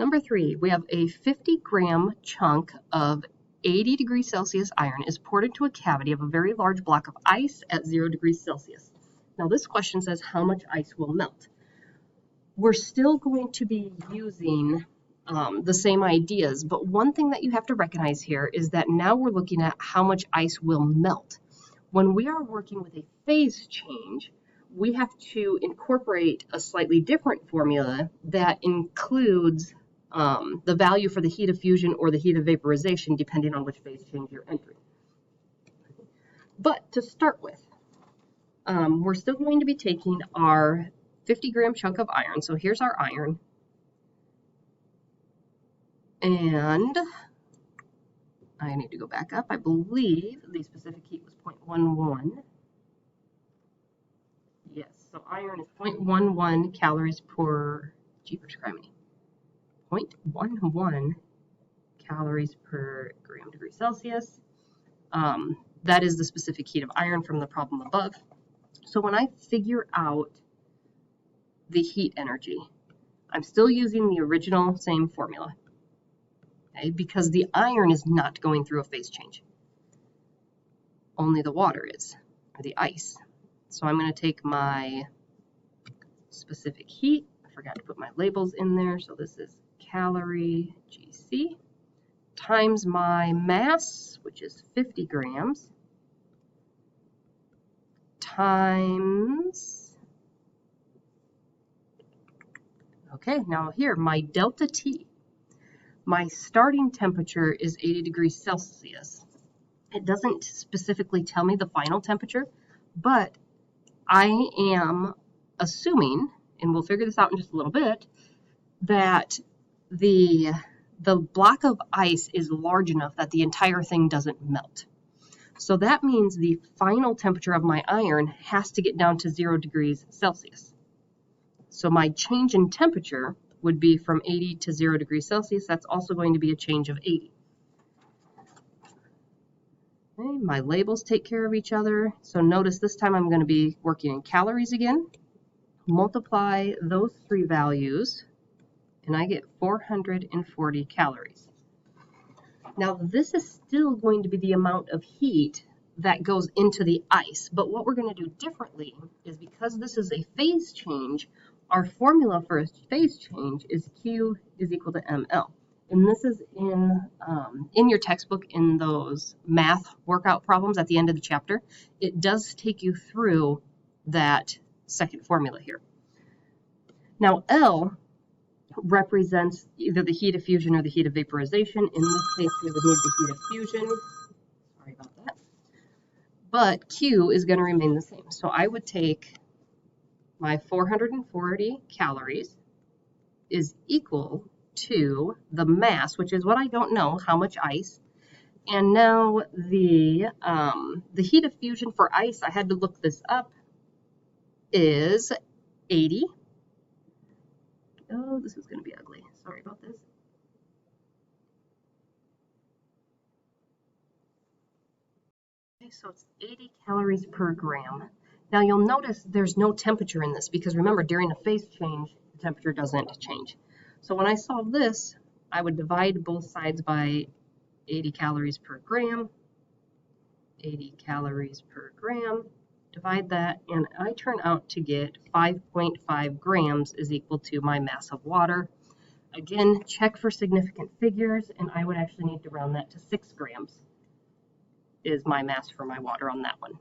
Number 3, we have a 50-gram chunk of 80 degrees Celsius iron is poured into a cavity of a very large block of ice at 0 degrees Celsius. Now this question says how much ice will melt. We're still going to be using the same ideas, but one thing that you have to recognize here is that now we're looking at how much ice will melt. When we are working with a phase change, we have to incorporate a slightly different formula that includes the value for the heat of fusion or the heat of vaporization, depending on which phase change you're entering. But to start with, we're still going to be taking our 50-gram chunk of iron. So here's our iron. And I need to go back up. I believe the specific heat was 0.11. Yes, so iron is 0.11 calories per, jeepers criminy, 0.11 calories per gram degree Celsius. That is the specific heat of iron from the problem above. So when I figure out the heat energy, I'm still using the original same formula, okay, because the iron is not going through a phase change. Only the water is, or the ice. So I'm going to take my specific heat. I forgot to put my labels in there. So this is calorie GC times my mass, which is 50 grams, times, okay, now here, my delta T. My starting temperature is 80 degrees Celsius. It doesn't specifically tell me the final temperature, but I am assuming, and we'll figure this out in just a little bit, that the block of ice is large enough that the entire thing doesn't melt. So that means the final temperature of my iron has to get down to 0 degrees Celsius. So my change in temperature would be from 80 to 0 degrees Celsius. That's also going to be a change of 80. Okay, my labels take care of each other. So notice this time I'm going to be working in calories again. Multiply those three values, and I get 440 calories. Now this is still going to be the amount of heat that goes into the ice, but what we're going to do differently is, because this is a phase change, our formula for a phase change is Q is equal to mL. And this is in your textbook in those math workout problems at the end of the chapter. It does take you through that second formula here. Now L represents either the heat of fusion or the heat of vaporization. In this case, we would need the heat of fusion. Sorry about that. But Q is going to remain the same. So I would take my 440 calories is equal to the mass, which is what I don't know, how much ice. And now the heat of fusion for ice, I had to look this up, is 80. Oh, this is going to be ugly. Sorry about this. Okay, so it's 80 calories per gram. Now you'll notice there's no temperature in this because remember, during a phase change, the temperature doesn't change. So when I solve this, I would divide both sides by 80 calories per gram, 80 calories per gram, divide that, and I turn out to get 5.5 grams is equal to my mass of water. Again, check for significant figures, and I would actually need to round that to 6 grams is my mass for my water on that one.